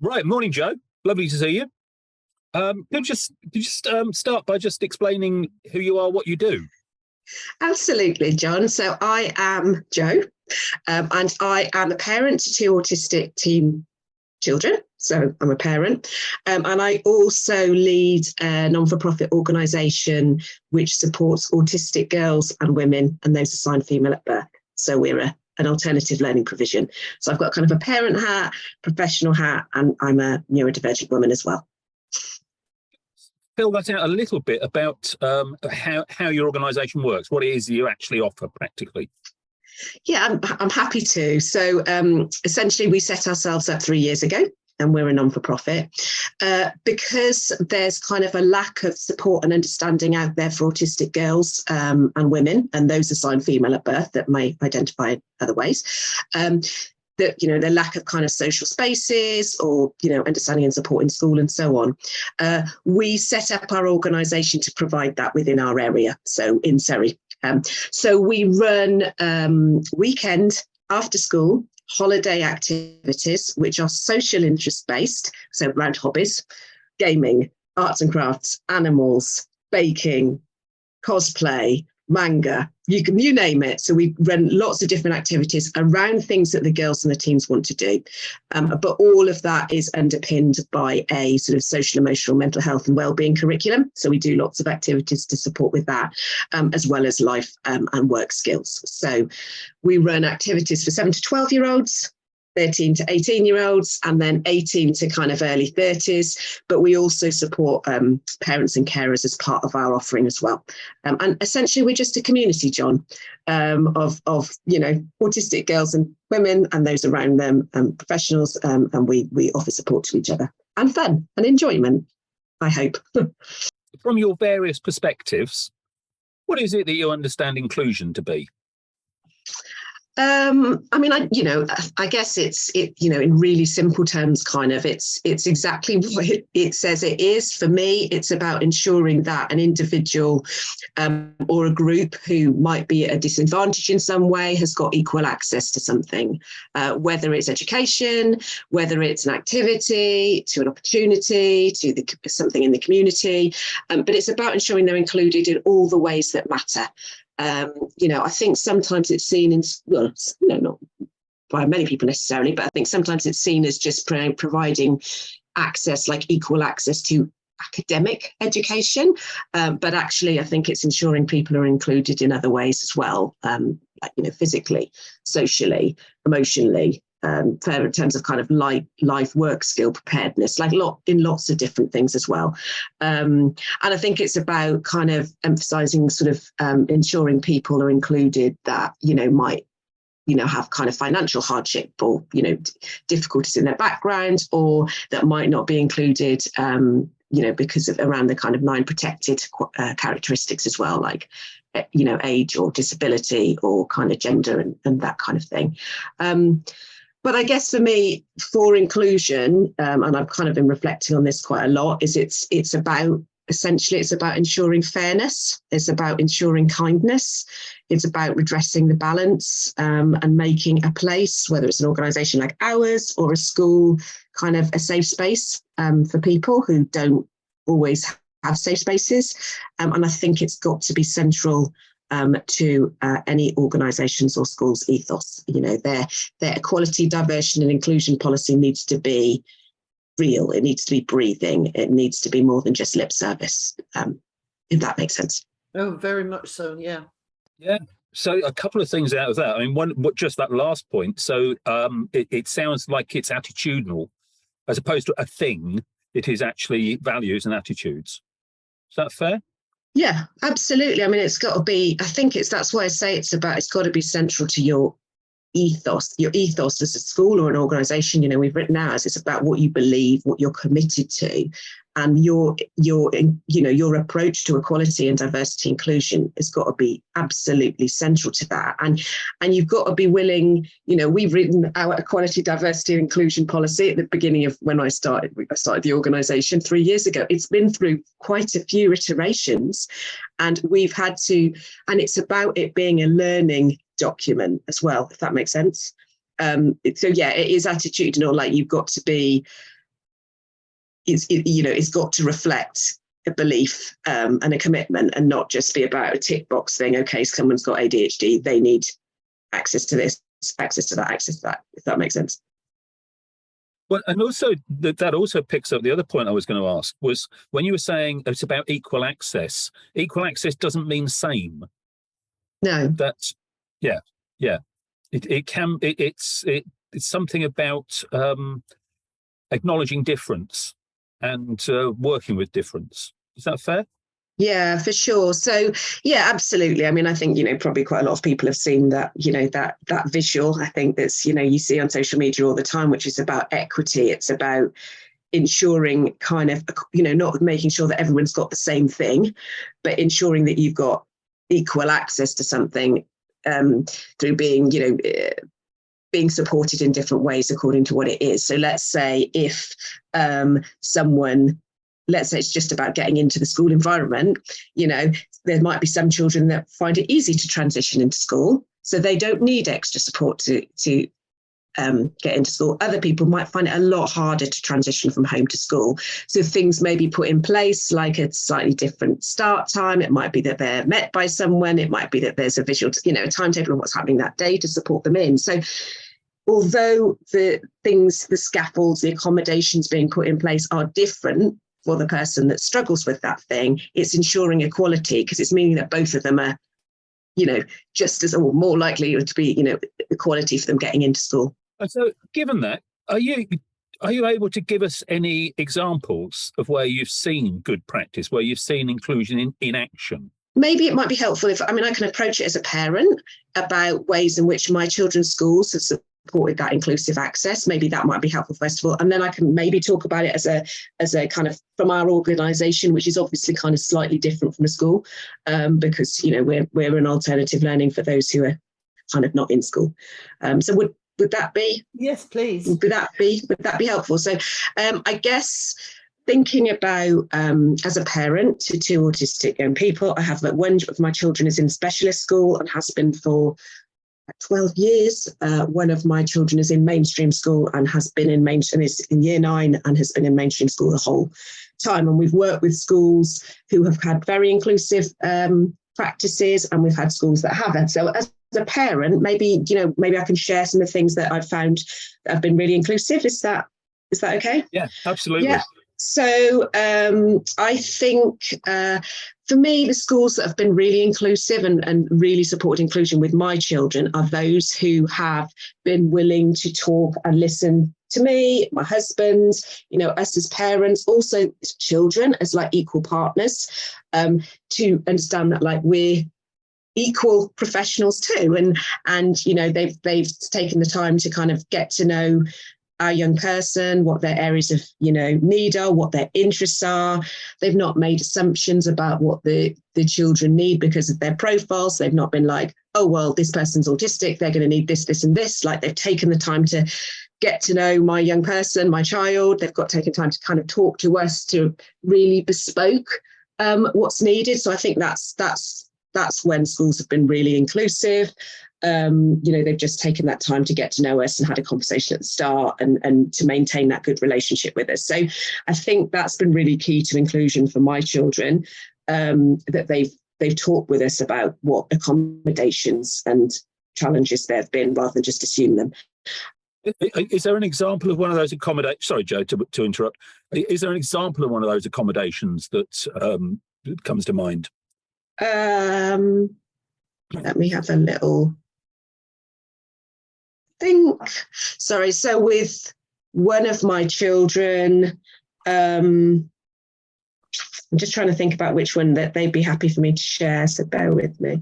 Right, morning, Joe. Lovely to see you. Could you just start by just explaining who you are, what you do? Absolutely, John. So I am Jo, and I am a parent to two autistic teen children. So I'm a parent. And I also lead a non-for-profit organisation which supports autistic girls and women and those assigned female at birth. So we're an alternative learning provision. So I've got kind of a parent hat, professional hat, and I'm a neurodivergent woman as well. Fill that out a little bit about how your organisation works, what it is you actually offer practically. Yeah, I'm happy to. So essentially, we set ourselves up 3 years ago, and we're a non-for-profit because there's kind of a lack of support and understanding out there for autistic girls and women, and those assigned female at birth that may identify in other ways. The lack of kind of social spaces or, understanding and support in school and so on. We set up our organisation to provide that within our area, so in Surrey. So we run weekend, after school, holiday activities, which are social interest based, so around hobbies, gaming, arts and crafts, animals, baking, cosplay, manga, you name it. So we run lots of different activities around things that the girls and the teens want to do. But all of that is underpinned by a sort of social, emotional, mental health and wellbeing curriculum. So we do lots of activities to support with that, as well as life and work skills. So we run activities for 7 to 12-year-olds, 13 to 18-year-olds, and then 18 to kind of early 30s. But we also support parents and carers as part of our offering as well. And essentially, we're just a community, John, of autistic girls and women and those around them, professionals, and we offer support to each other and fun and enjoyment, I hope. From your various perspectives, what is it that you understand inclusion to be? I guess it's in really simple terms, kind of, it's exactly what it says it is. For me, it's about ensuring that an individual or a group who might be at a disadvantage in some way has got equal access to something, whether it's education, whether it's an activity, to an opportunity, to something in the community. But it's about ensuring they're included in all the ways that matter. I think sometimes it's seen not by many people necessarily, but I think sometimes it's seen as just providing access, like equal access to academic education. But actually, I think it's ensuring people are included in other ways as well, physically, socially, emotionally, in terms of kind of life work skill preparedness, in lots of different things as well. And I think it's about kind of emphasising sort of ensuring people are included that, might have kind of financial hardship or, difficulties in their background, or that might not be included, because of around the kind of 9 protected characteristics as well, like, age or disability or kind of gender and that kind of thing. But I guess for me, for inclusion, and I've kind of been reflecting on this quite a lot, is it's about ensuring fairness. It's about ensuring kindness. It's about redressing the balance and making a place, whether it's an organisation like ours or a school, kind of a safe space for people who don't always have safe spaces. And I think it's got to be central to any organisations or schools' ethos. Their equality, diversity and inclusion policy needs to be real. It needs to be breathing. It needs to be more than just lip service, if that makes sense. Oh, very much so, yeah. Yeah. So a couple of things out of that. I mean, just that last point. So it sounds like it's attitudinal as opposed to a thing. It is actually values and attitudes. Is that fair? Yeah, absolutely. I mean, it's got to be, that's why I say it's got to be central to your ethos as a school or an organisation. We've written out as it's about what you believe, what you're committed to, and your approach to equality and diversity inclusion has got to be absolutely central to that. And you've got to be willing. We've written our equality, diversity and inclusion policy at the beginning of when I started the organisation 3 years ago. It's been through quite a few iterations, and we've had to. And it's about it being a learning document as well, if that makes sense. So yeah, it is attitudinal. Like, you've got to be it's got to reflect a belief and a commitment, and not just be about a tick box thing. Okay, someone's got ADHD, they need access to this, access to that, access to that, if that makes sense. Well, and also that also picks up the other point I was going to ask, was when you were saying it's about equal access. Equal access doesn't mean same. No. That's yeah. It's something about acknowledging difference and working with difference. Is that fair? Yeah, for sure. So, yeah, absolutely. I mean, I think, probably quite a lot of people have seen that, that visual, I think that's, you see on social media all the time, which is about equity. It's about ensuring kind of, not making sure that everyone's got the same thing, but ensuring that you've got equal access to something through being, being supported in different ways according to what it is. So let's say if let's say it's just about getting into the school environment, there might be some children that find it easy to transition into school, so they don't need extra support to get into school. Other people might find it a lot harder to transition from home to school. So things may be put in place, like a slightly different start time. It might be that they're met by someone. It might be that there's a visual, a timetable of what's happening that day to support them in. So although the scaffolds, the accommodations being put in place are different for the person that struggles with that thing, it's ensuring equality, because it's meaning that both of them are, just as, or more likely to be, equality for them getting into school. And so, given that, are you able to give us any examples of where you've seen good practice, where you've seen inclusion in action? Maybe it might be helpful if, I can approach it as a parent about ways in which my children's schools have supported that inclusive access. Maybe that might be helpful first of all, and then I can maybe talk about it as a kind of from our organisation, which is obviously kind of slightly different from a school, because we're an alternative learning for those who are kind of not in school. So would that be? Yes, please. Would that be helpful? So I guess thinking about as a parent to two autistic young people, I have that one of my children is in specialist school and has been for 12 years. One of my children is in mainstream school and has been in is in year 9 and has been in mainstream school the whole time. And we've worked with schools who have had very inclusive practices, and we've had schools that haven't. So as a parent, maybe I can share some of the things that I've found that have been really inclusive. Is that okay? Yeah, absolutely. Yeah. So I think for me, the schools that have been really inclusive and really supported inclusion with my children are those who have been willing to talk and listen to me, my husband, us as parents, also children as like equal partners, to understand that like we're equal professionals too, and they've taken the time to kind of get to know our young person, what their areas of need are, what their interests are. They've not made assumptions about what the children need because of their profiles. They've not been like, oh well, this person's autistic, they're going to need this, this and this. Like, they've taken the time to get to know my young person, my child. They've taken time to kind of talk to us to really bespoke what's needed. So I think that's when schools have been really inclusive. They've just taken that time to get to know us and had a conversation at the start and to maintain that good relationship with us. So I think that's been really key to inclusion for my children, that they've talked with us about what accommodations and challenges there have been, rather than just assume them. Is there an example of one of those accommodations? Sorry, Jo, to interrupt. Is there an example of one of those accommodations that comes to mind? Let me have a little think. Sorry. So with one of my children, I'm just trying to think about which one that they'd be happy for me to share. So bear with me.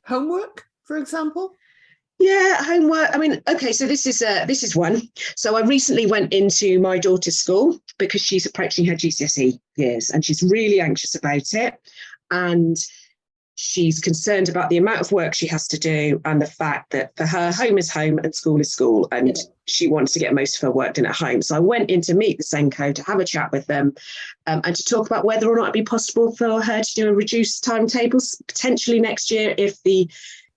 Homework, for example? Yeah, homework. Okay, so this is one. So I recently went into my daughter's school because she's approaching her GCSE years and she's really anxious about it. And she's concerned about the amount of work she has to do and the fact that for her, home is home and school is school. And she wants to get most of her work done at home. So I went in to meet the SENCO to have a chat with them and to talk about whether or not it'd be possible for her to do a reduced timetable, potentially next year if the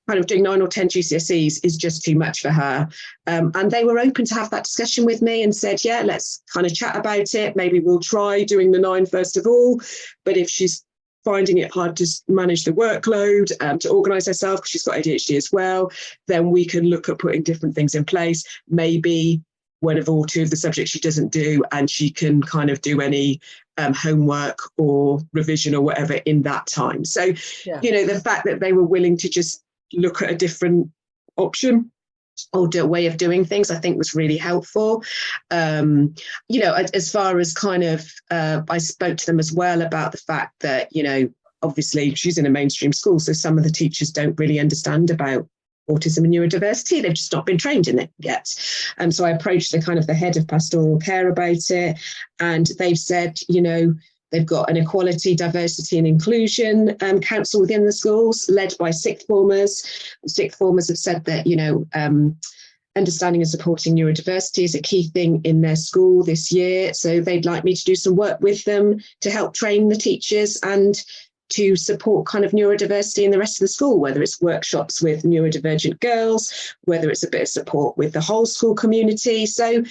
kind of doing 9 or 10 GCSEs is just too much for her. And they were open to have that discussion with me and said, yeah, let's kind of chat about it. Maybe we'll try doing the 9 first of all. But if she's finding it hard to manage the workload, to organise herself, because she's got ADHD as well, then we can look at putting different things in place. Maybe one of or 2 of the subjects she doesn't do, and she can kind of do any homework or revision or whatever in that time. So, the fact that they were willing to just look at a different option or a way of doing things, I think was really helpful. As far as kind of, I spoke to them as well about the fact that, obviously she's in a mainstream school, so some of the teachers don't really understand about autism and neurodiversity. They've just not been trained in it yet. And so I approached the head of pastoral care about it, and they've said, they've got an equality, diversity and inclusion council within the schools led by sixth formers. Sixth formers have said that, understanding and supporting neurodiversity is a key thing in their school this year. So they'd like me to do some work with them to help train the teachers and to support kind of neurodiversity in the rest of the school, whether it's workshops with neurodivergent girls, whether it's a bit of support with the whole school community. So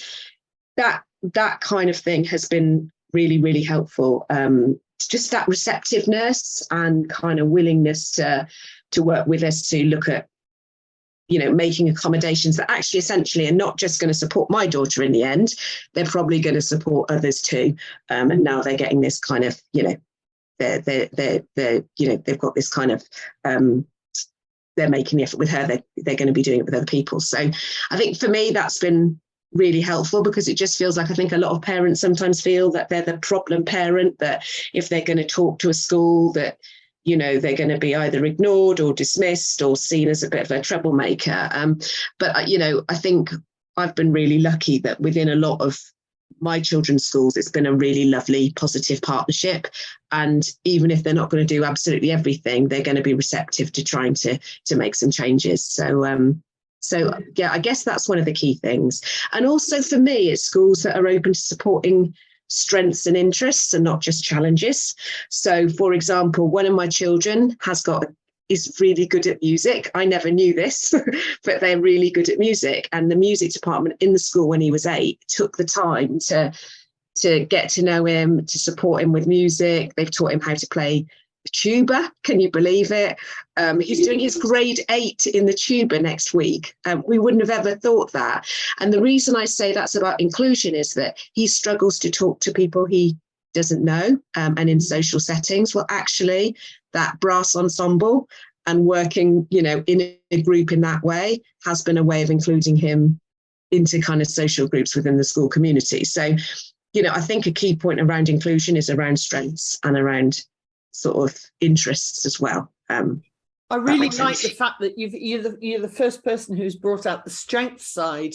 that kind of thing has been really, really helpful. Just that receptiveness and kind of willingness to work with us to look at, making accommodations that actually essentially are not just going to support my daughter in the end, they're probably going to support others too. And now they're getting this kind of, they've got this kind of, they're making the effort with her, they're going to be doing it with other people. So I think for me, that's been really helpful, because it just feels like, I think a lot of parents sometimes feel that they're the problem parent, that if they're going to talk to a school, that they're going to be either ignored or dismissed or seen as a bit of a troublemaker. But I think I've been really lucky that within a lot of my children's schools, it's been a really lovely, positive partnership. And even if they're not going to do absolutely everything, they're going to be receptive to trying to make some changes. So yeah, I guess that's one of the key things. And also for me, it's schools that are open to supporting strengths and interests and not just challenges. So, for example, one of my children is really good at music. I never knew this, but they're really good at music. And the music department in the school when he was 8 took the time to get to know him, to support him with music. They've taught him how to play the tuba. Can you believe it? He's doing his grade 8 in the tuba next week. We wouldn't have ever thought that. And the reason I say that's about inclusion is that he struggles to talk to people he doesn't know, and in social settings. Well, actually, that brass ensemble and working, in a group in that way has been a way of including him into kind of social groups within the school community. So, I think a key point around inclusion is around strengths and around sort of interests as well. I really like the fact that you're the first person who's brought out the strength side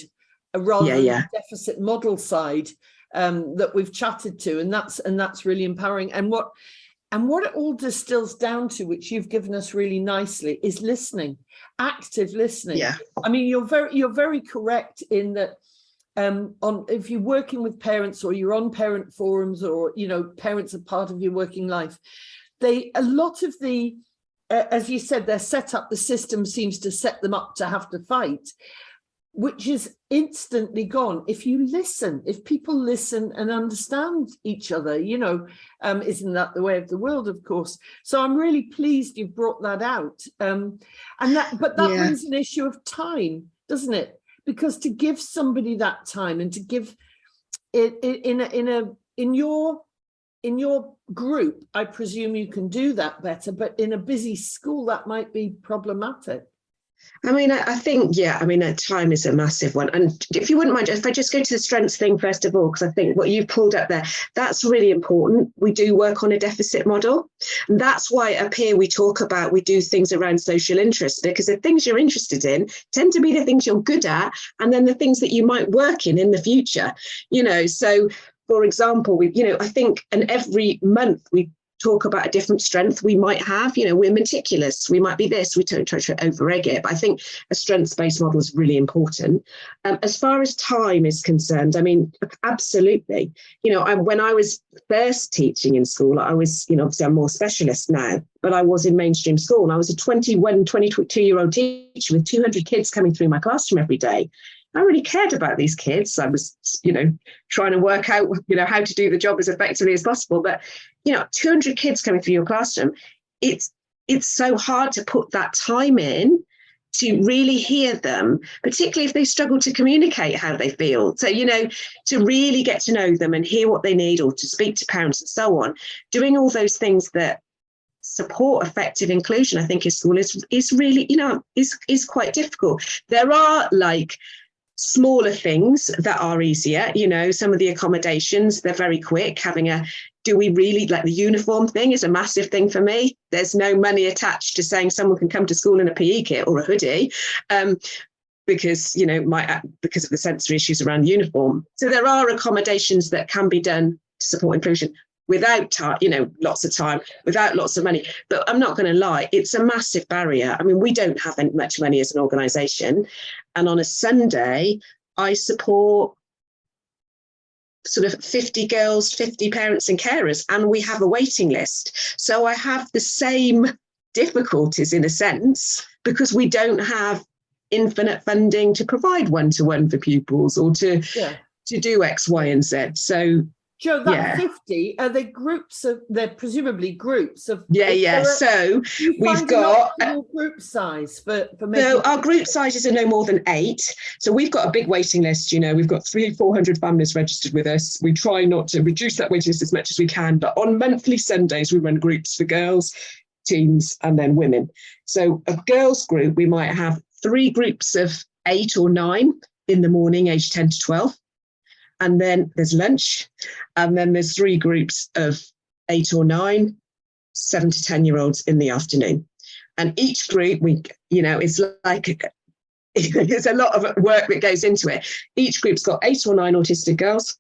rather than the deficit model side that we've chatted to, and that's really empowering. And what it all distills down to, which you've given us really nicely, is listening, active listening. Yeah. I mean, you're very correct in that. If you're working with parents or you're on parent forums, or parents are part of your working life, a lot of the as you said, they're set up, the system seems to set them up to have to fight, which is instantly gone. If people listen and understand each other, isn't that the way of the world, of course? So I'm really pleased you've brought that out. But that brings an issue of time, doesn't it? Because to give somebody that time and to give it in your group, I presume you can do that better, but in a busy school, that might be problematic. I mean, I think, time is a massive one. And if you wouldn't mind, if I just go to the strengths thing first of all, because I think what you've pulled up there, that's really important. We do work on a deficit model. And that's why up here we do things around social interests, because the things you're interested in tend to be the things you're good at, and then the things that you might work in the future, So, for example, I think, and every month we talk about a different strength we might have. We're meticulous, we might be this, we don't try to over-egg it. But I think a strengths-based model is really important. As far as time is concerned, I mean, absolutely. When I was first teaching in school, I was, obviously I'm more specialist now, but I was in mainstream school, and I was a 22-year-old teacher with 200 kids coming through my classroom every day. I really cared about these kids. I was, trying to work out, how to do the job as effectively as possible. But, 200 kids coming through your classroom, it's so hard to put that time in to really hear them, particularly if they struggle to communicate how they feel. So, to really get to know them and hear what they need, or to speak to parents and so on, doing all those things that support effective inclusion, I think, in school is really, is quite difficult. There are smaller things that are easier, some of the accommodations, they're very quick. Do we really, the uniform thing is a massive thing for me. There's no money attached to saying someone can come to school in a PE kit or a hoodie, because, because of the sensory issues around uniform. So there are accommodations that can be done to support inclusion without time, lots of time, without lots of money. But I'm not going to lie, it's a massive barrier. I mean, we don't have much money as an organisation. And on a Sunday, I support sort of 50 girls, 50 parents and carers, and we have a waiting list. So I have the same difficulties in a sense, because we don't have infinite funding to provide one-to-one for pupils, or to do X, Y, and Z. So Jo, that 50, are they groups of, they're presumably groups of... So we've got... group size for No, our group sizes are no more than 8. So we've got a big waiting list, we've got 300-400 families registered with us. We try not to reduce that waiting list as much as we can, but on monthly Sundays, we run groups for girls, teens, and then women. So a girls group, we might have 3 groups of 8 or 9 in the morning, aged 10 to 12. And then there's lunch, and then there's 3 groups of 8 or 9, 7 to 10-year-olds in the afternoon. And each group, it's there's a lot of work that goes into it. Each group's got 8 or 9 autistic girls,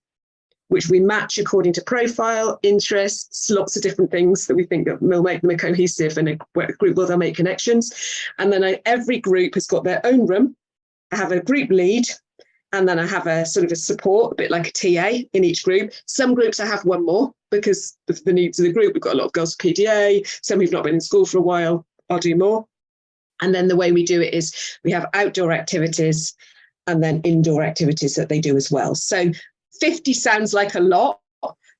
which we match according to profile, interests, lots of different things that we think that will make them a cohesive and a group where they'll make connections. And then every group has got their own room. I have a group lead, and then I have a sort of a support, a bit like a TA in each group. Some groups I have one more because of the needs of the group. We've got a lot of girls with PDA, some who've not been in school for a while, I'll do more. And then the way we do it is we have outdoor activities and then indoor activities that they do as well. So 50 sounds like a lot,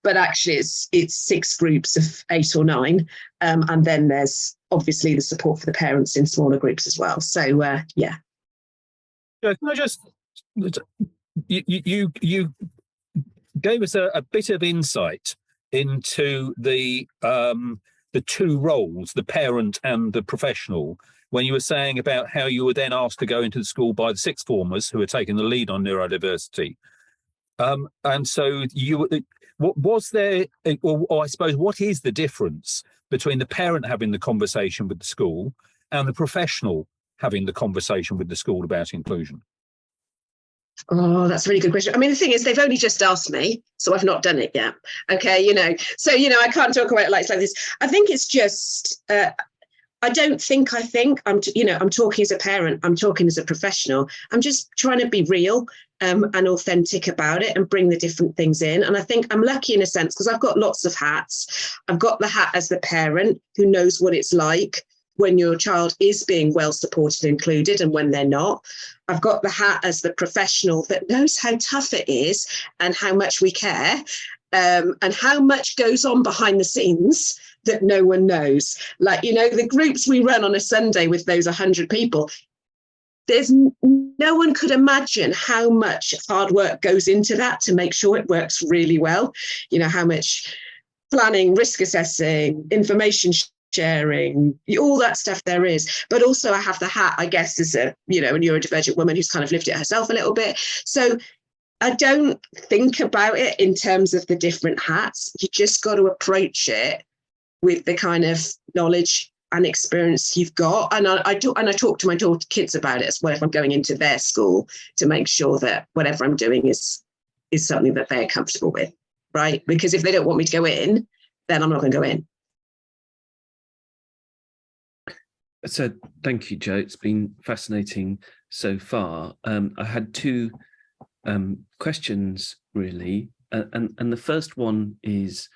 but actually it's 6 groups of 8 or 9. And then there's obviously the support for the parents in smaller groups as well. So, yeah. Can I just... You gave us a bit of insight into the 2 roles, the parent and the professional, when you were saying about how you were then asked to go into the school by the 6th formers who are taking the lead on neurodiversity. And so what was there, or I suppose, what is the difference between the parent having the conversation with the school and the professional having the conversation with the school about inclusion? Oh, that's a really good question. I mean, the thing is, they've only just asked me, so I've not done it yet. Okay, so, I can't talk about it like this. I think it's just, I'm talking as a parent, I'm talking as a professional. I'm just trying to be real and authentic about it and bring the different things in. And I think I'm lucky in a sense because I've got lots of hats. I've got the hat as the parent who knows what it's like when your child is being well supported and included and when they're not. I've got the hat as the professional that knows how tough it is and how much we care and how much goes on behind the scenes that no one knows. The groups we run on a Sunday with those 100 people, there's no one could imagine how much hard work goes into that to make sure it works really well. How much planning, risk assessing, information sharing, all that stuff there is. But also I have the hat, I guess, as a neurodivergent woman who's kind of lived it herself a little bit. So I don't think about it in terms of the different hats. You just got to approach it with the kind of knowledge and experience you've got. And I talk to my kids about it as well if I'm going into their school to make sure that whatever I'm doing is something that they're comfortable with, right? Because if they don't want me to go in, then I'm not going to go in. So thank you, Jo. It's been fascinating so far. I had two questions, really. And the first one is,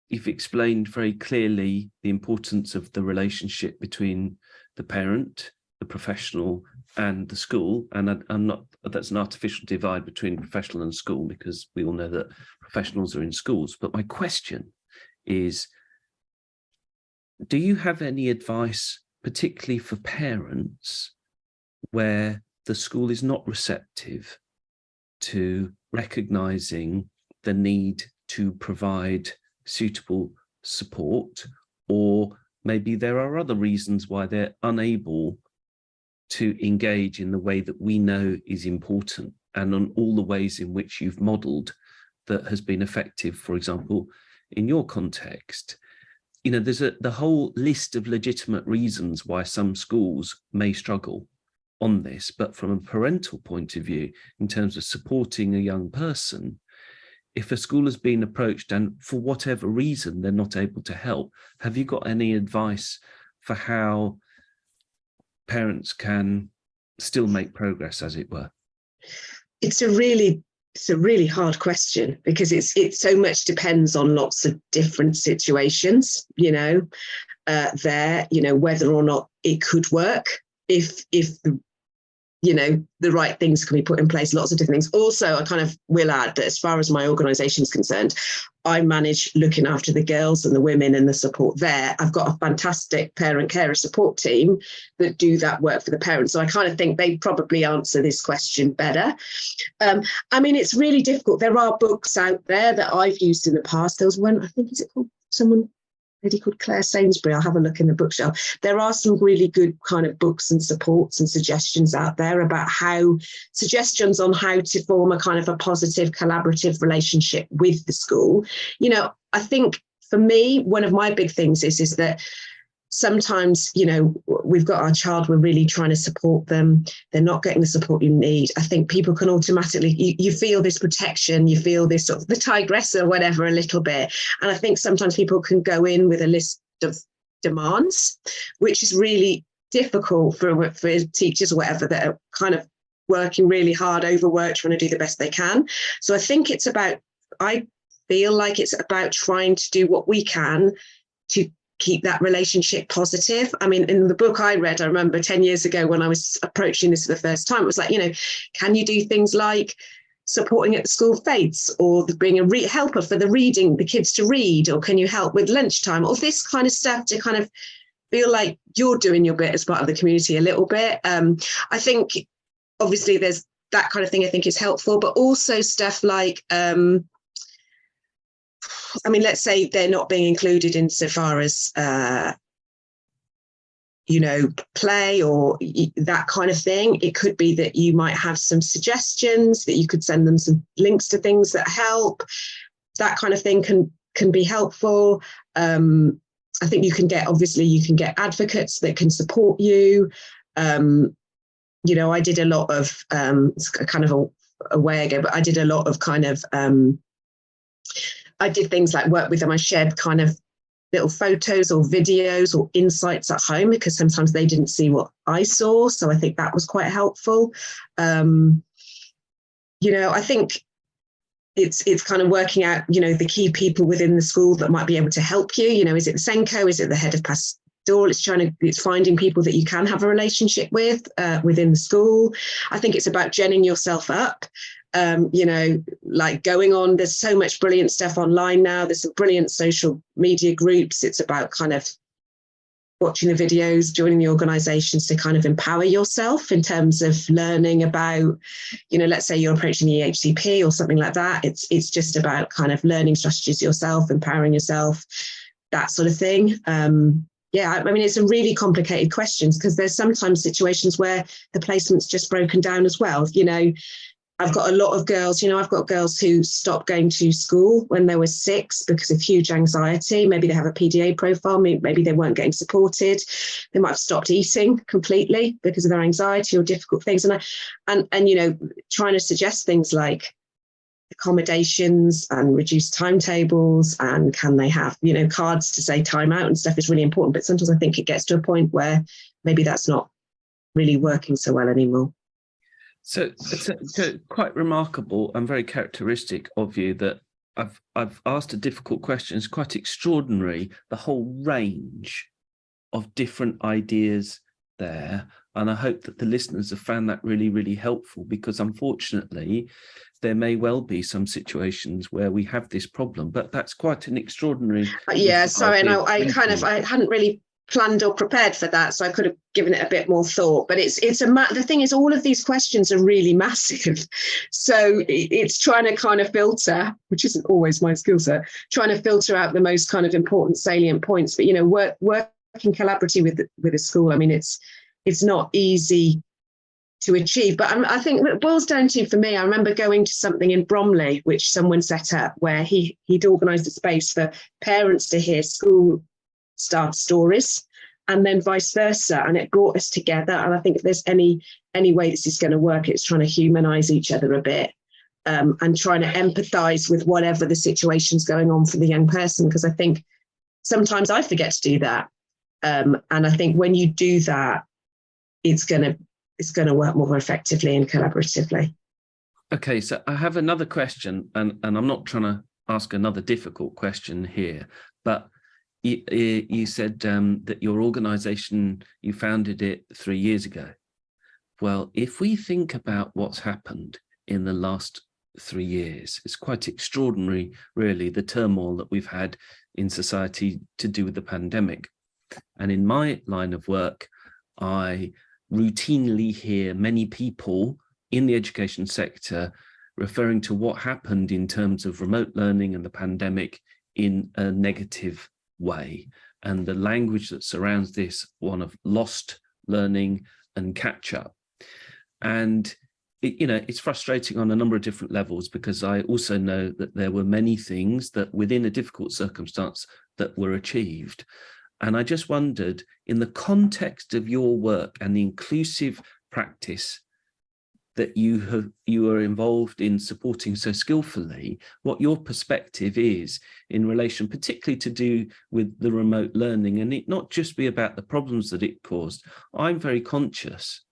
you've explained very clearly the importance of the relationship between the parent, the professional, and the school. And I'm not, that's an artificial divide between professional and school, because we all know that professionals are in schools. But my question is, do you have any advice, particularly for parents, where the school is not receptive to recognizing the need to provide suitable support, or maybe there are other reasons why they're unable to engage in the way that we know is important, and on all the ways in which you've modelled that has been effective, for example, in your context? You know, there's the whole list of legitimate reasons why some schools may struggle on this, but from a parental point of view, in terms of supporting a young person, if a school has been approached and for whatever reason they're not able to help, have you got any advice for how parents can still make progress, as it were? It's a really hard question, because it so much depends on lots of different situations, whether or not it could work, if the right things can be put in place, lots of different things. Also, I kind of will add that as far as my organisation is concerned, I manage looking after the girls and the women and the support there. I've got a fantastic parent carer support team that do that work for the parents. So I kind of think they probably answer this question better. It's really difficult. There are books out there that I've used in the past. There was one, I think, is it called lady called Claire Sainsbury? I'll have a look in the bookshelf. There are some really good kind of books and supports and suggestions out there about suggestions on how to form a kind of a positive collaborative relationship with the school. I think for me, one of my big things is that sometimes, we've got our child, we're really trying to support them, they're not getting the support you need. I think people can automatically, you feel this protection, you feel this sort of the tigress or whatever a little bit. And I think sometimes people can go in with a list of demands, which is really difficult for teachers or whatever that are kind of working really hard, overworked, trying to do the best they can. So I think I feel like it's about trying to do what we can to keep that relationship positive. I mean, in the book I read, I remember 10 years ago when I was approaching this for the first time, it was like, can you do things like supporting at the school fetes, or being a helper for the kids to read, or can you help with lunchtime, or this kind of stuff, to kind of feel like you're doing your bit as part of the community a little bit. I think obviously there's that kind of thing I think is helpful, but also stuff like, let's say they're not being included insofar as, play or that kind of thing. It could be that you might have some suggestions, that you could send them some links to things that help. That kind of thing can be helpful. I think you can get advocates that can support you. I did a lot of, it's kind of a way ago, but I did a lot of kind of, I did things like work with them. I shared kind of little photos or videos or insights at home, because sometimes they didn't see what I saw. So I think that was quite helpful. I think it's kind of working out, the key people within the school that might be able to help you. Is it the Senko? Is it the head of pastoral? It's finding people that you can have a relationship with within the school. I think it's about genning yourself up. Like going on, there's so much brilliant stuff online now. There's some brilliant social media groups. It's about kind of watching the videos, joining the organizations to kind of empower yourself in terms of learning about, let's say you're approaching the EHCP or something like that. It's just about kind of learning strategies yourself, empowering yourself, that sort of thing. It's a really complicated question, because there's sometimes situations where the placement's just broken down as well. I've got a lot of girls, I've got girls who stopped going to school when they were 6 because of huge anxiety. Maybe they have a PDA profile, maybe they weren't getting supported. They might have stopped eating completely because of their anxiety or difficult things. And trying to suggest things like accommodations and reduced timetables, and can they have, cards to say time out and stuff is really important. But sometimes I think it gets to a point where maybe that's not really working so well anymore. So it's quite remarkable and very characteristic of you that I've asked a difficult question. It's quite extraordinary, the whole range of different ideas there. And I hope that the listeners have found that really, really helpful, because unfortunately, there may well be some situations where we have this problem, but that's quite an extraordinary. Yeah, sorry, and I hadn't really planned or prepared for that, so I could have given it a bit more thought. But the thing is, all of these questions are really massive, so it's trying to kind of filter, which isn't always my skill set, trying to filter out the most kind of important salient points. But working collaboratively with a school, I mean, it's not easy to achieve. But I think it boils down to, for me, I remember going to something in Bromley, which someone set up, where he'd organised a space for parents to hear school staff stories, and then vice versa, and it brought us together. And I think if there's any way this is going to work, it's trying to humanise each other a bit, and trying to empathise with whatever the situation's going on for the young person, because I think sometimes I forget to do that, and I think when you do that, it's going to work more effectively and collaboratively. Okay, so I have another question, and I'm not trying to ask another difficult question here, but you said that your organisation, you founded it 3 years ago. Well, if we think about what's happened in the last 3 years, it's quite extraordinary, really, the turmoil that we've had in society to do with the pandemic. And in my line of work, I routinely hear many people in the education sector referring to what happened in terms of remote learning and the pandemic in a negative way, and the language that surrounds this, one of lost learning and catch up. And it's frustrating on a number of different levels, because I also know that there were many things that within a difficult circumstance that were achieved. And I just wondered, in the context of your work and the inclusive practice that you are involved in supporting so skillfully, what your perspective is in relation particularly to do with the remote learning, and it not just be about the problems that it caused. I'm very conscious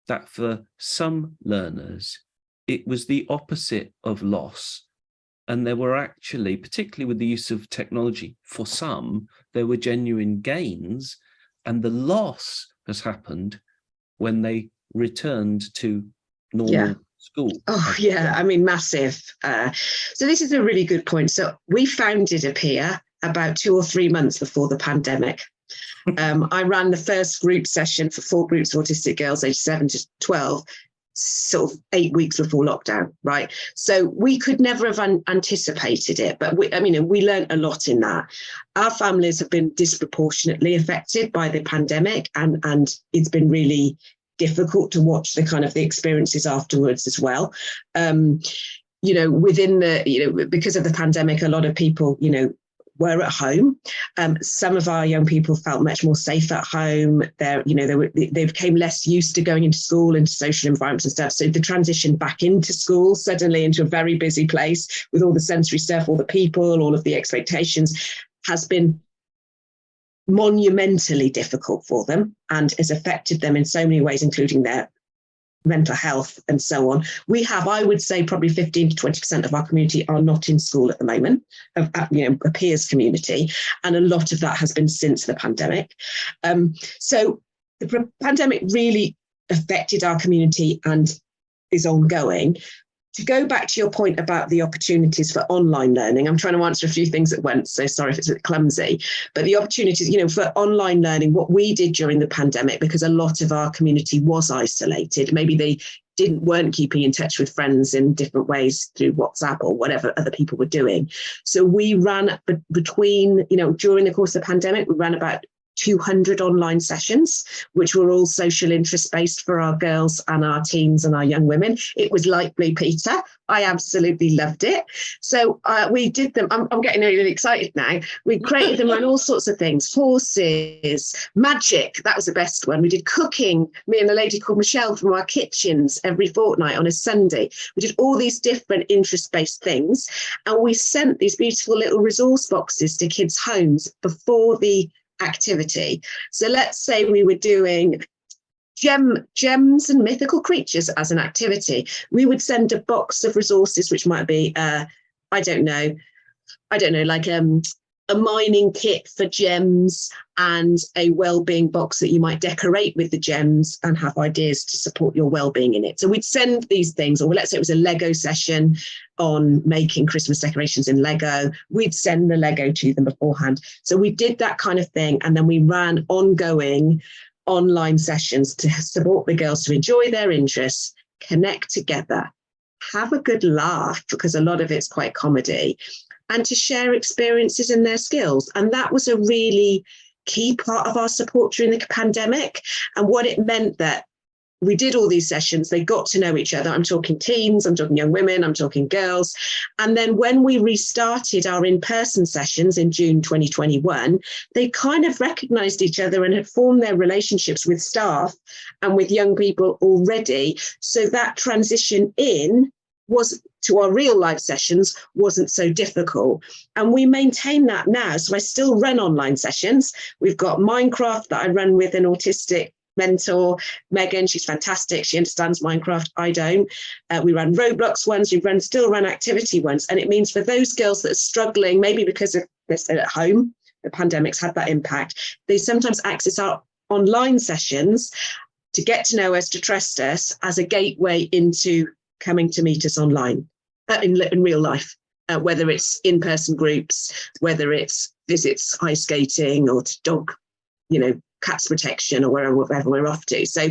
that for some learners, it was the opposite of loss. And there were actually, particularly with the use of technology, for some, there were genuine gains, and the loss has happened when they returned to normal school. Oh, yeah, I mean, massive. So this is a really good point. So we founded Appear about 2 or 3 months before the pandemic. I ran the first group session for 4 groups of autistic girls aged 7 to 12, sort of 8 weeks before lockdown, right? So we could never have anticipated it, but we learned a lot in that. Our families have been disproportionately affected by the pandemic, and it's been really difficult to watch the experiences afterwards as well. Within because of the pandemic, a lot of people, were at home. Some of our young people felt much more safe at home. They became less used to going into school, into social environments and stuff. So the transition back into school, suddenly into a very busy place with all the sensory stuff, all the people, all of the expectations, has been monumentally difficult for them and has affected them in so many ways, including their mental health and so on. We have, I would say, probably 15 to 20% of our community are not in school at the moment, of a peers community, and a lot of that has been since the pandemic. So the pandemic really affected our community and is ongoing. To go back to your point about the opportunities for online learning, I'm trying to answer a few things at once, so sorry if it's a bit clumsy, but the opportunities, for online learning, what we did during the pandemic, because a lot of our community was isolated, maybe they weren't keeping in touch with friends in different ways through WhatsApp or whatever other people were doing. So we ran during the course of the pandemic, we ran about 200 online sessions, which were all social interest based for our girls and our teens and our young women. It was like Blue Peter. I absolutely loved it. So we did them. I'm getting really excited now. We created them on all sorts of things: horses, magic. That was the best one. We did cooking. Me and a lady called Michelle from our kitchens every fortnight on a Sunday. We did all these different interest-based things, and we sent these beautiful little resource boxes to kids' homes before the activity. So let's say we were doing gems and mythical creatures as an activity. We would send a box of resources, which might be, I don't know, like a mining kit for gems and a well-being box that you might decorate with the gems and have ideas to support your well-being in it. So we'd send these things, or let's say it was a Lego session on making Christmas decorations in Lego. We'd send the Lego to them beforehand. So we did that kind of thing. And then we ran ongoing online sessions to support the girls to enjoy their interests, connect together, have a good laugh, because a lot of it's quite comedy, and to share experiences and their skills. And that was a really key part of our support during the pandemic. And what it meant that we did all these sessions, they got to know each other. I'm talking teens, I'm talking young women, I'm talking girls. And then when we restarted our in-person sessions in June 2021, they kind of recognized each other and had formed their relationships with staff and with young people already. So that transition in was to our real life sessions wasn't so difficult. And we maintain that now. So I still run online sessions. We've got Minecraft that I run with an autistic mentor, Megan. She's fantastic. She understands Minecraft. I don't. We run Roblox ones. We still run activity ones. And it means for those girls that are struggling, maybe because of they're still at home, the pandemic's had that impact, they sometimes access our online sessions to get to know us, to trust us as a gateway into coming to meet us online in real life, whether it's in-person groups, whether it's visits ice skating or to dog, cats protection or wherever we're off to. So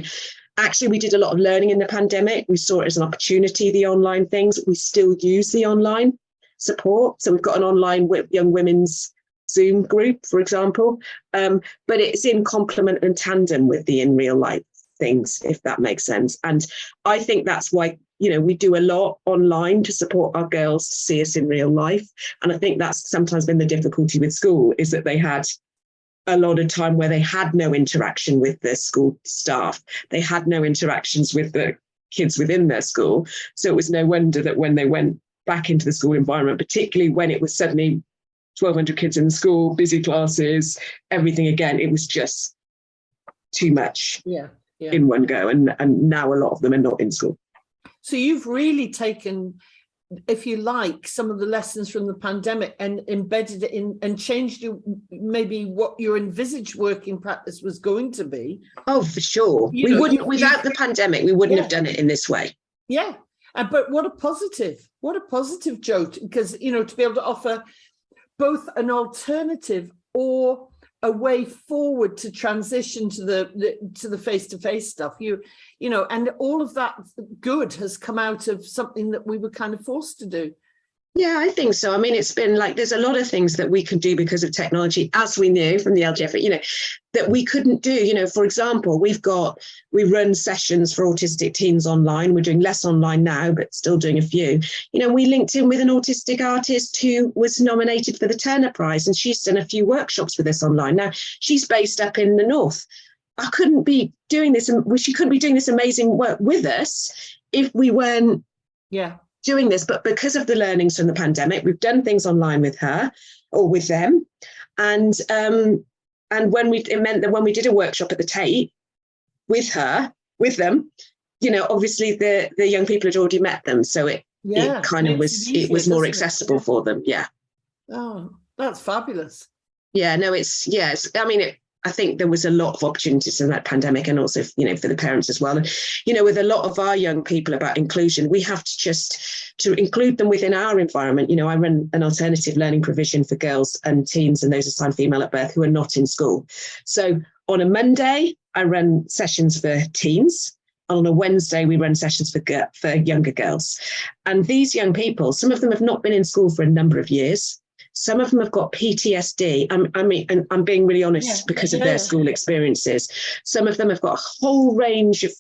actually we did a lot of learning in the pandemic. We saw it as an opportunity, the online things. We still use the online support. So we've got an online young women's Zoom group, for example, but it's in complement and tandem with the in real life things, if that makes sense. And I think that's why we do a lot online to support our girls to see us in real life. And I think that's sometimes been the difficulty with school, is that they had a lot of time where they had no interaction with their school staff. They had no interactions with the kids within their school. So it was no wonder that when they went back into the school environment, particularly when it was suddenly 1,200 kids in the school, busy classes, everything again, it was just too much in one go. And now a lot of them are not in school. So you've really taken, if you like, some of the lessons from the pandemic and embedded it in and changed maybe what your envisaged working practice was going to be. Oh, for sure. Without the pandemic, we wouldn't have done it in this way. Yeah. But what a positive, Jo, because, to be able to offer both an alternative or a way forward to transition to the face-to-face stuff, and all of that good has come out of something that we were kind of forced to do. Yeah, I think so. I mean, it's been like there's a lot of things that we can do because of technology, as we knew from the LGfL, that we couldn't do. For example, we run sessions for autistic teens online. We're doing less online now, but still doing a few. We linked in with an autistic artist who was nominated for the Turner Prize, and she's done a few workshops with us online. Now, she's based up in the north. I couldn't be doing this, and she couldn't be doing this amazing work with us if we weren't doing this. But because of the learnings from the pandemic, we've done things online with her or with them. And it meant that when we did a workshop at the Tate with them, obviously the young people had already met them. So it was more accessible for them. Yeah. Oh, that's fabulous. Yeah, no, I think there was a lot of opportunities in that pandemic, and also, for the parents as well. And, with a lot of our young people about inclusion, we have to include them within our environment. I run an alternative learning provision for girls and teens and those assigned female at birth who are not in school. So on a Monday, I run sessions for teens. On a Wednesday, we run sessions for younger girls. And these young people, some of them have not been in school for a number of years. Some of them have got PTSD. And I'm being really honest because of their school experiences. Some of them have got a whole range of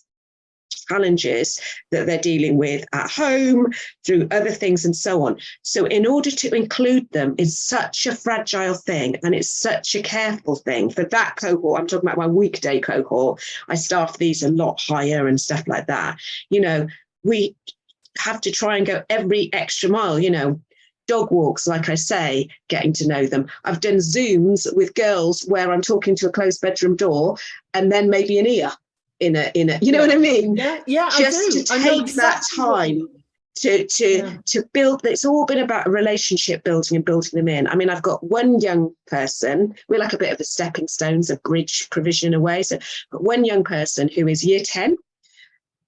challenges that they're dealing with at home, through other things and so on. So in order to include them is such a fragile thing, and it's such a careful thing. For that cohort, I'm talking about my weekday cohort, I staff these a lot higher and stuff like that. We have to try and go every extra mile, dog walks, like I say, getting to know them. I've done Zooms with girls where I'm talking to a closed bedroom door and then maybe an ear in a, you know what I mean? Yeah, just to take that time to build. It's all been about a relationship building and building them in. I mean, I've got one young person, we're like a bit of a stepping stones, a bridge provision away. So one young person who is year 10,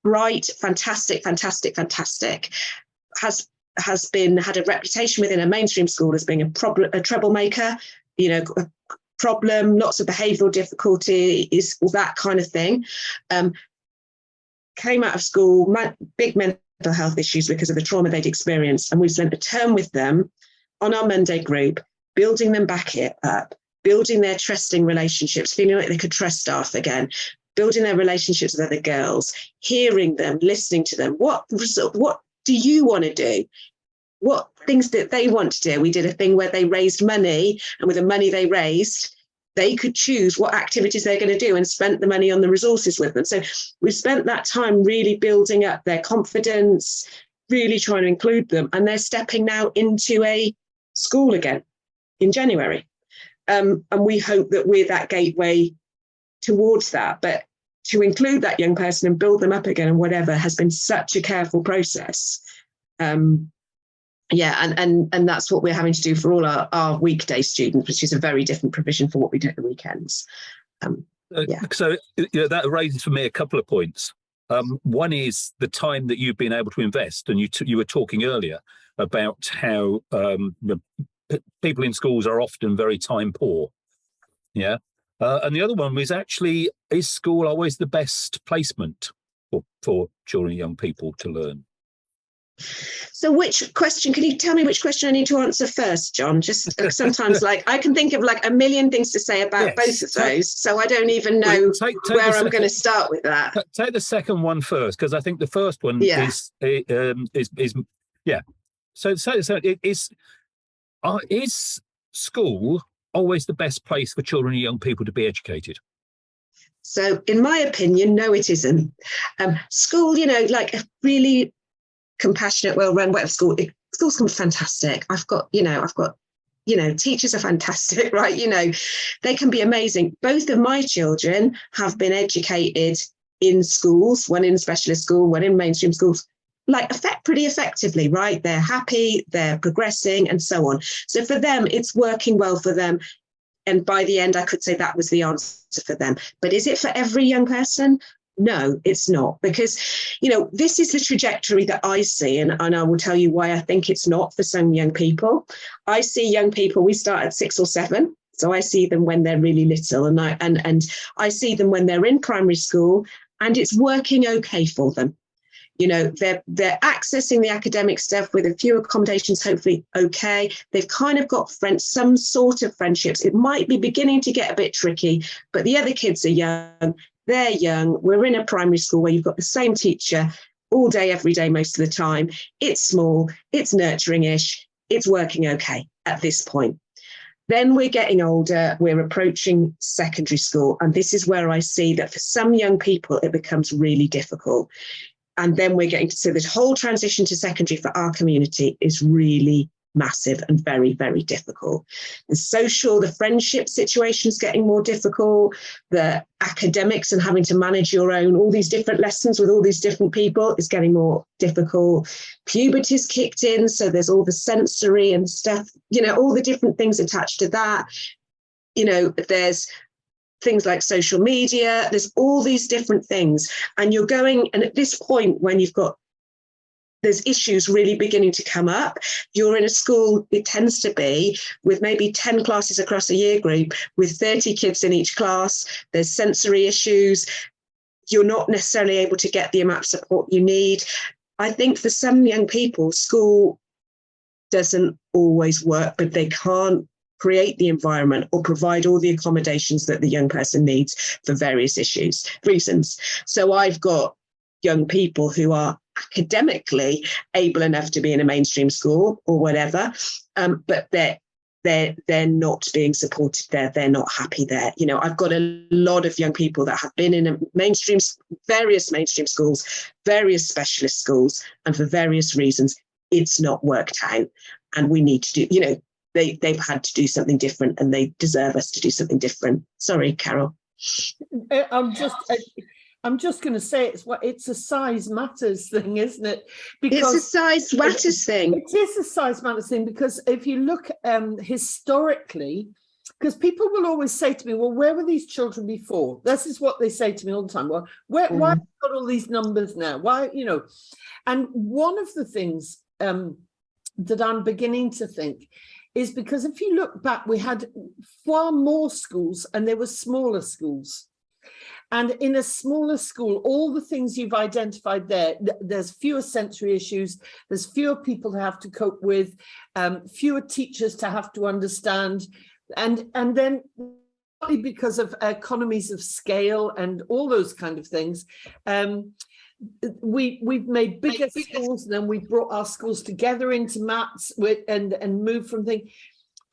bright, fantastic, has had a reputation within a mainstream school as being a troublemaker, you know, a problem, lots of behavioural difficulty, is all that kind of thing. Came out of school, big mental health issues because of the trauma they'd experienced, and we spent a term with them on our Monday group, building them back up, building their trusting relationships, feeling like they could trust staff again, building their relationships with other girls, hearing them, listening to them. What do you want to do? What things that they want to do? We did a thing where they raised money, and with the money they raised, they could choose what activities they're going to do and spent the money on the resources with them. So we spent that time really building up their confidence, really trying to include them. And they're stepping now into a school again in January. And we hope that we're that gateway towards that. But to include that young person and build them up again and whatever has been such a careful process. And that's what we're having to do for all our weekday students, which is a very different provision for what we do at the weekends. So that raises for me a couple of points. One is the time that you've been able to invest, and you were talking earlier about how people in schools are often very time poor. Yeah. And the other one was actually, is school always the best placement for children and young people to learn? So which question, can you tell me which question I need to answer first, John? Just sometimes I can think of a million things to say about both of those. So I don't even know where I'm going to start with that. Take the second one first, because I think the first one is. So is school always the best place for children and young people to be educated? So in my opinion, no, it isn't. School, like a really compassionate, well-run, whatever school. Schools can be fantastic. I've got, teachers are fantastic, right? They can be amazing. Both of my children have been educated in schools, one in specialist school, one in mainstream schools, pretty effectively, right? They're happy, they're progressing, and so on. So for them, it's working well for them. And by the end, I could say that was the answer for them. But is it for every young person? No, it's not, because, this is the trajectory that I see, and I will tell you why I think it's not for some young people. I see young people, we start at 6 or 7, so I see them when they're really little, and I see them when they're in primary school, and it's working okay for them. They're accessing the academic stuff with a few accommodations, hopefully okay. They've kind of got some sort of friendships. It might be beginning to get a bit tricky, but the other kids are young. They're young. We're in a primary school where you've got the same teacher all day, every day, most of the time. It's small, it's nurturing-ish, it's working okay at this point. Then we're getting older, we're approaching secondary school, and this is where I see that for some young people, it becomes really difficult. And then we're getting to see this whole transition to secondary for our community is really massive and very, very difficult. The friendship situation is getting more difficult. The academics and having to manage your own, all these different lessons with all these different people is getting more difficult. Puberty's kicked in, so there's all the sensory and stuff, all the different things attached to that. There's things like social media, there's all these different things. And at this point when there's issues really beginning to come up. You're in a school, it tends to be, with maybe 10 classes across a year group, with 30 kids in each class. There's sensory issues. You're not necessarily able to get the amount of support you need. I think for some young people, school doesn't always work, but they can't create the environment or provide all the accommodations that the young person needs for various reasons. So I've got young people who are academically able enough to be in a mainstream school or whatever, but they're not being supported there. They're not happy there. I've got a lot of young people that have been in various mainstream schools, various specialist schools, and for various reasons, it's not worked out. and we need to do, you know, they've had to do something different, and they deserve us to do something different. Sorry, Carol. I'm just going to say it's a size matters thing, isn't it? Because it's a size matters thing. It is a size matters thing, because if you look historically, because people will always say to me, well, where were these children before? This is what they say to me all the time. Well, why have you got all these numbers now? Why, you know? And one of the things that I'm beginning to think is because if you look back, we had far more schools and there were smaller schools. And in a smaller school, all the things you've identified there, there's fewer sensory issues, there's fewer people to have to cope with, fewer teachers to have to understand. And then partly because of economies of scale and all those kind of things, we've made bigger schools, and then we brought our schools together into maths and moved from things.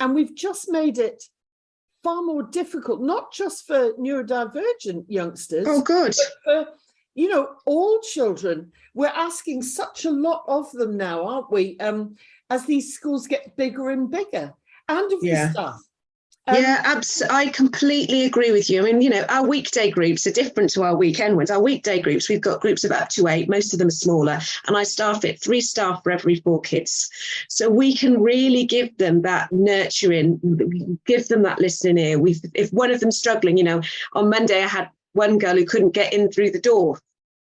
And we've just made it far more difficult, not just for neurodivergent youngsters. Oh, good. But for, you know, all children. We're asking such a lot of them now, aren't we? As these schools get bigger and bigger, and of the staff. I completely agree with you. I mean, you know, our weekday groups are different to our weekend ones. Our weekday groups, we've got groups of up to 8, most of them are smaller, and I staff it 3 staff for every 4 kids. So we can really give them that nurturing, give them that listening ear. If one of them's struggling, you know, on Monday I had one girl who couldn't get in through the door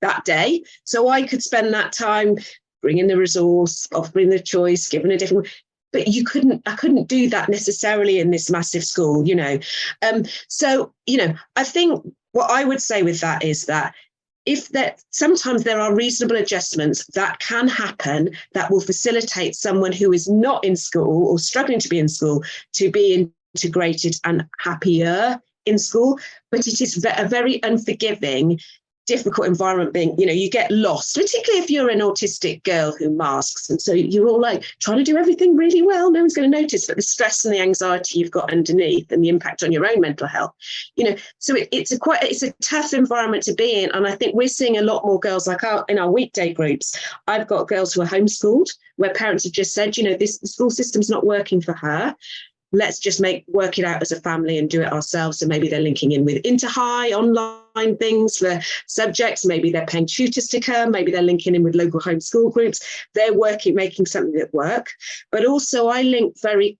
that day. So I could spend that time bringing the resource, offering the choice, giving a different. But I couldn't do that necessarily in this massive school, you know. So, you know, I think what I would say with that is that sometimes there are reasonable adjustments that can happen that will facilitate someone who is not in school or struggling to be in school to be integrated and happier in school. But it is a very unforgiving, difficult environment. Being, you know, you get lost, particularly if you're an autistic girl who masks, and so you're all like trying to do everything really well, no one's going to notice, but the stress and the anxiety you've got underneath and the impact on your own mental health, you know, so it's a tough environment to be in. And I think we're seeing a lot more girls, like in our weekday groups, I've got girls who are homeschooled where parents have just said, you know, the school system's not working for her. Let's just work it out as a family and do it ourselves. So maybe they're linking in with Interhigh, online things for subjects. Maybe they're paying tutors to come. Maybe they're linking in with local homeschool groups. They're making something that work. But also I link very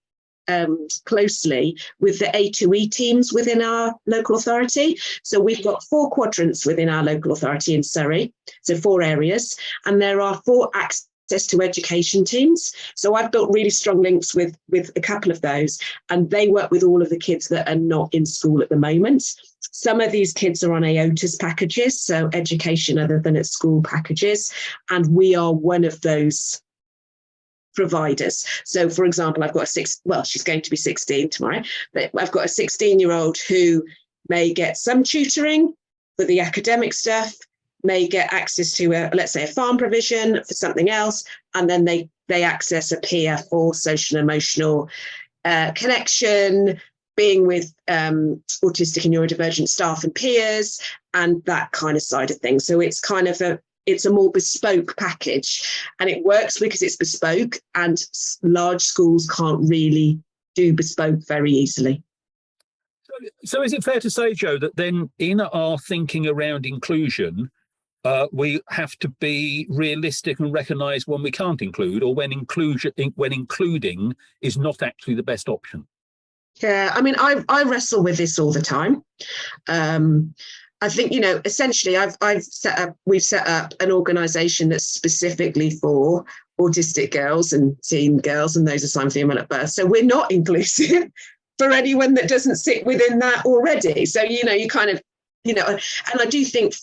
closely with the A2E teams within our local authority. So we've got 4 quadrants within our local authority in Surrey. So 4 areas. And there are 4 access to education teams. So I've built really strong links with a couple of those, and they work with all of the kids that are not in school at the moment. Some of these kids are on AOTAS packages, so education other than at school packages, and we are one of those providers. So for example, I've got she's going to be 16 tomorrow, but I've got a 16-year-old who may get some tutoring for the academic stuff, may get access to let's say a farm provision for something else, and then they access a peer for social and emotional connection, being with autistic and neurodivergent staff and peers, and that kind of side of things. So it's kind of it's a more bespoke package, and it works because it's bespoke, and large schools can't really do bespoke very easily. So is it fair to say, Jo, that then in our thinking around inclusion, we have to be realistic and recognise when we can't include, or when including is not actually the best option? Yeah, I mean, I wrestle with this all the time. I think, you know, essentially we've set up an organisation that's specifically for autistic girls and teen girls and those assigned female at birth. So we're not inclusive for anyone that doesn't sit within that already. So, you know, you kind of, you know, and I do think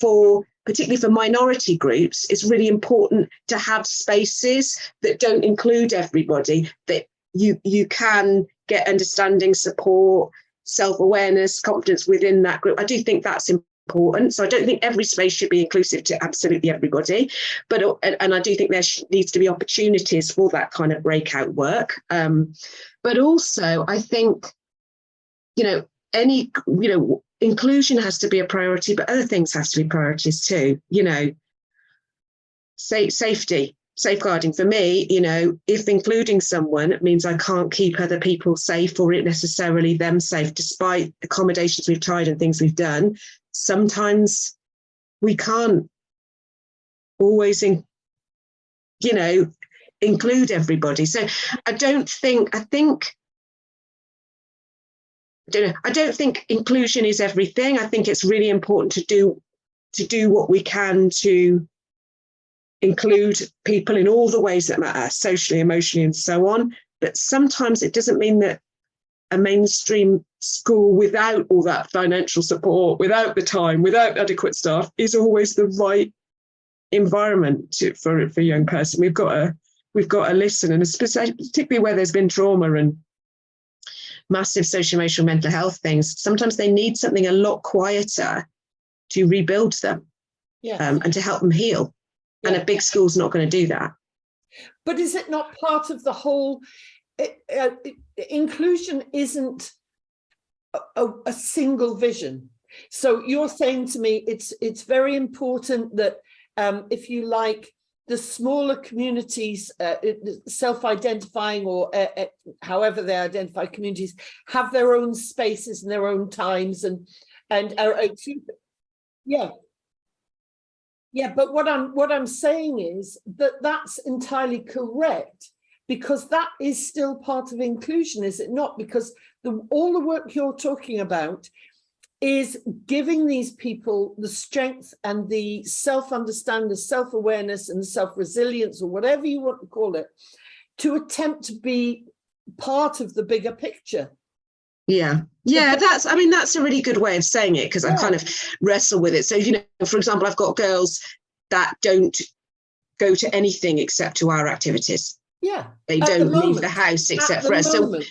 particularly for minority groups, it's really important to have spaces that don't include everybody, that you can get understanding, support, self-awareness, confidence within that group. I do think that's important. So I don't think every space should be inclusive to absolutely everybody, and I do think there needs to be opportunities for that kind of breakout work. But also, I think, you know, inclusion has to be a priority, but other things have to be priorities too. You know, safety. safeguarding for me, if including someone means I can't keep other people safe or it necessarily them safe, despite accommodations we've tried and things we've done, sometimes we can't always, include everybody. So I don't think inclusion is everything. I think it's really important to do what we can to include people in all the ways that matter, socially, emotionally, and so on. But sometimes it doesn't mean that a mainstream school without all that financial support, without the time, without adequate staff, is always the right environment for a young person. We've got to listen, and particularly where there's been trauma and massive social-emotional mental health things, sometimes they need something a lot quieter to rebuild them, and to help them heal. Yeah. And a big school's not going to do that. But is it not part of the whole? Inclusion isn't a single vision. So you're saying to me, it's very important that if you like, the smaller communities, self-identifying or however they identify communities, have their own spaces and their own times and yeah. But what I'm saying is that that's entirely correct, because that is still part of inclusion, is it not? Because all the work you're talking about is giving these people the strength and the self-understanding, the self-awareness and the self-resilience, or whatever you want to call it, to attempt to be part of the bigger picture. Yeah, that's a really good way of saying it, because I kind of wrestle with it. So, for example, I've got girls that don't go to anything except to our activities. Yeah. They don't leave the house except for us. So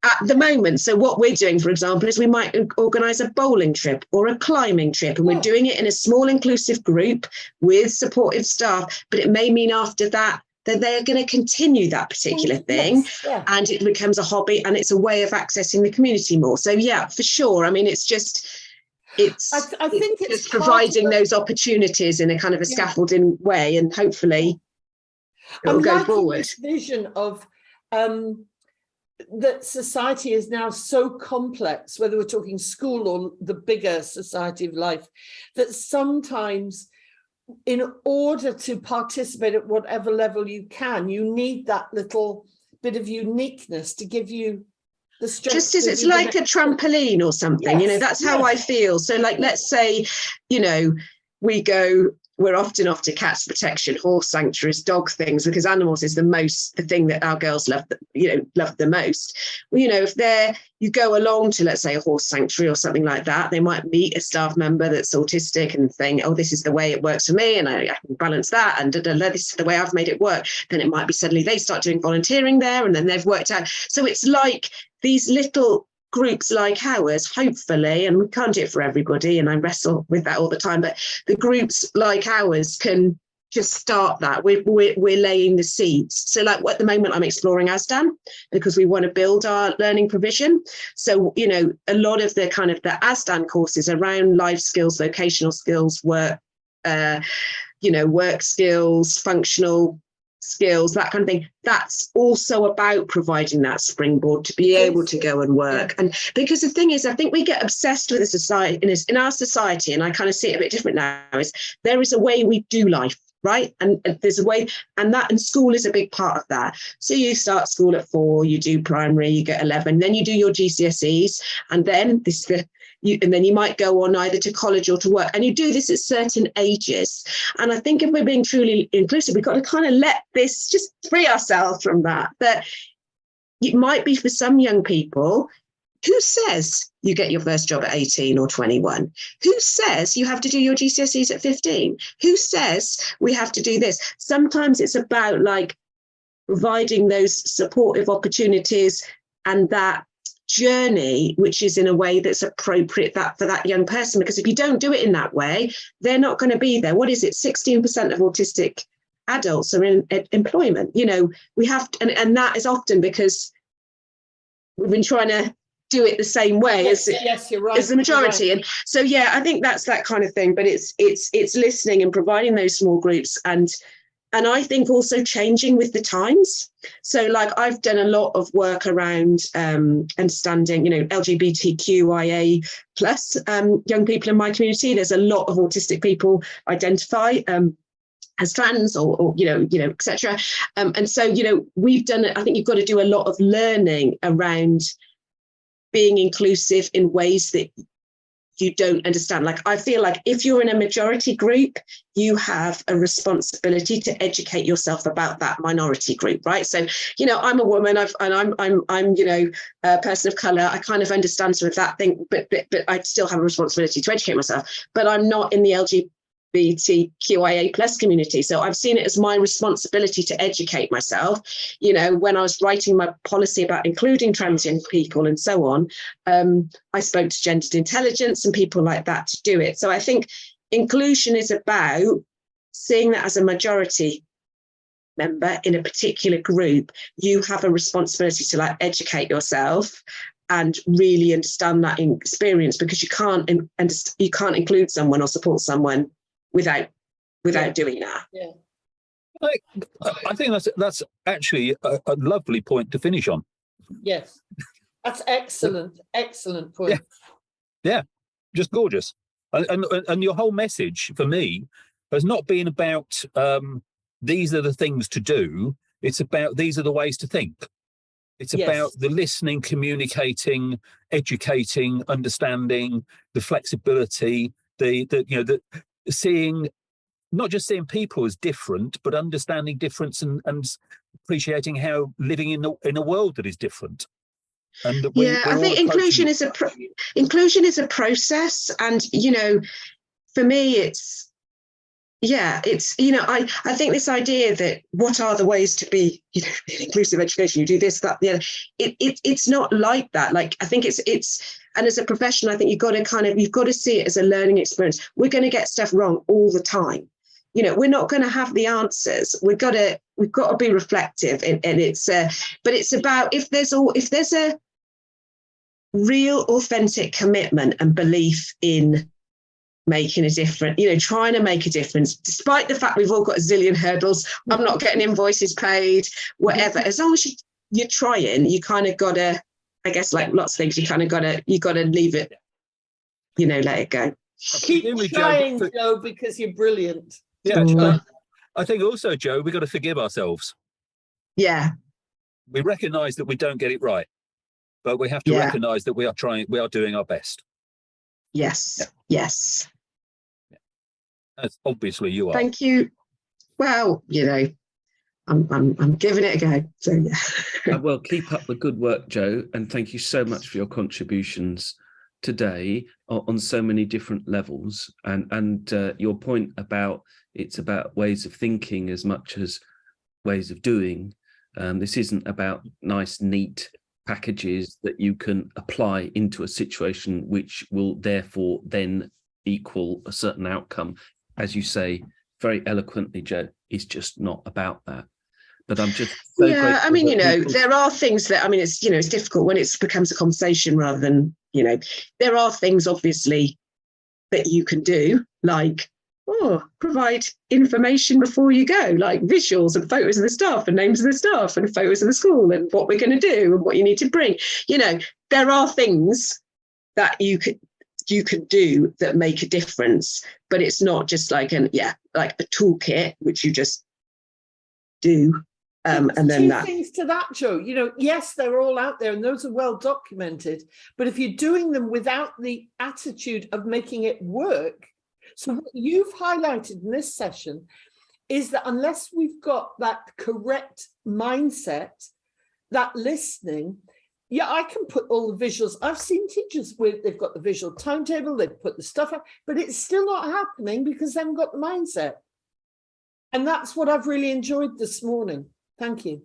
at the moment, so what we're doing, for example, is we might organise a bowling trip or a climbing trip, and we're doing it in a small inclusive group with supportive staff, but it may mean after that they're going to continue that particular thing, and it becomes a hobby and it's a way of accessing the community more. So for sure. I mean, I think it's providing those opportunities in a kind of a scaffolding way, and hopefully it'll go forward. This vision of that society is now so complex, whether we're talking school or the bigger society of life, that sometimes in order to participate at whatever level you can, you need that little bit of uniqueness to give you the strength. Just as it's like a trampoline or something, that's how I feel. So like, let's say, we're often off to cats protection, horse sanctuaries, dog things, because animals is the thing that our girls love the most. Well, if you go along to, let's say, a horse sanctuary or something like that, they might meet a staff member that's autistic and think, oh, this is the way it works for me, and I can balance that, and this is the way I've made it work. Then it might be suddenly they start doing volunteering there, and then they've worked out. So it's like these little groups like ours, hopefully, and we can't do it for everybody, and I wrestle with that all the time, but the groups like ours can just start that. We're laying the seeds. So like at the moment I'm exploring ASDAN, because we want to build our learning provision. So a lot of the kind of the ASDAN courses around life skills, vocational skills, work skills, functional skills, that kind of thing, that's also about providing that springboard to be able to go and work. And because the thing is, I think we get obsessed with the society in our society, and I kind of see it a bit different now, is there is a way we do life, right? And there's a way, and school is a big part of that. So you start school at 4, you do primary, you get 11, then you do your GCSEs, and then and then you might go on either to college or to work, and you do this at certain ages. And I think if we're being truly inclusive, we've got to kind of let this just free ourselves from that it might be for some young people. Who says you get your first job at 18 or 21? Who says you have to do your GCSEs at 15? Who says we have to do this? Sometimes it's about like providing those supportive opportunities and that journey, which is in a way that's appropriate for that young person, because if you don't do it in that way, they're not going to be there. What is it? 16% of autistic adults are in employment. We have to, and that is often because we've been trying to do it the same way as you're right, as the majority. Right. And so I think that's that kind of thing. But it's listening and providing those small groups, and And I think also changing with the times. So like I've done a lot of work around understanding, LGBTQIA plus young people in my community. There's a lot of autistic people identify as trans or etc. And so, we've done it. I think you've got to do a lot of learning around being inclusive in ways that you don't understand. Like, I feel like if you're in a majority group, you have a responsibility to educate yourself about that minority group, right? So, I'm a woman, I'm a person of color. I kind of understand some of that thing, but I still have a responsibility to educate myself. But I'm not in the LGBTQIA plus community. So I've seen it as my responsibility to educate myself. When I was writing my policy about including transgender people and so on, I spoke to gendered intelligence and people like that to do it. So I think inclusion is about seeing that as a majority member in a particular group. You have a responsibility to educate yourself and really understand that experience, because you can't include someone or support someone without doing that. Yeah, I think that's actually a lovely point to finish on. yes, that's excellent point. Yeah, just gorgeous. And your whole message for me has not been about these are the things to do. It's about these are the ways to think. It's about the listening, communicating, educating, understanding, the flexibility, the seeing, not just seeing people as different, but understanding difference and appreciating how living in a world that is different. And I think inclusion is a process, and for me it's I think this idea that what are the ways to be inclusive education, you do this, that, the other, it's not like that. Like, I think it's and as a professional, I think you've got to see it as a learning experience. We're going to get stuff wrong all the time. We're not going to have the answers. We've got to be reflective, and but it's about if there's a real authentic commitment and belief in making a difference, trying to make a difference, despite the fact we've all got a zillion hurdles. I'm not getting invoices paid, whatever. As long as you're trying, you kind of got to, I guess, like lots of things, you got to leave it, let it go. Keep trying, Jo, because you're brilliant. Yeah, I think also, Jo, we've got to forgive ourselves. Yeah. We recognise that we don't get it right, but we have to recognise that we are doing our best. Yes. Yeah. Yes. As obviously you are. Thank you. Well, I'm giving it a go. So yeah. Well, keep up the good work, Jo, and thank you so much for your contributions today on so many different levels. And your point about it's about ways of thinking as much as ways of doing. This isn't about nice, neat packages that you can apply into a situation which will therefore then equal a certain outcome. As you say very eloquently, Jo, it's just not about that. But I'm just so grateful. I mean, there are things that, it's it's difficult when it becomes a conversation rather than, there are things obviously that you can do, like provide information before you go, like visuals and photos of the staff and names of the staff and photos of the school and what we're going to do and what you need to bring. There are things that you can do that make a difference, but it's not just like a toolkit which you just do. And then two things to that, Jo. Yes, they're all out there and those are well documented, but if you're doing them without the attitude of making it work. So what you've highlighted in this session is that unless we've got that correct mindset, that listening, I can put all the visuals. I've seen teachers where they've got the visual timetable, they've put the stuff up, but it's still not happening because they haven't got the mindset. And that's what I've really enjoyed this morning. Thank you.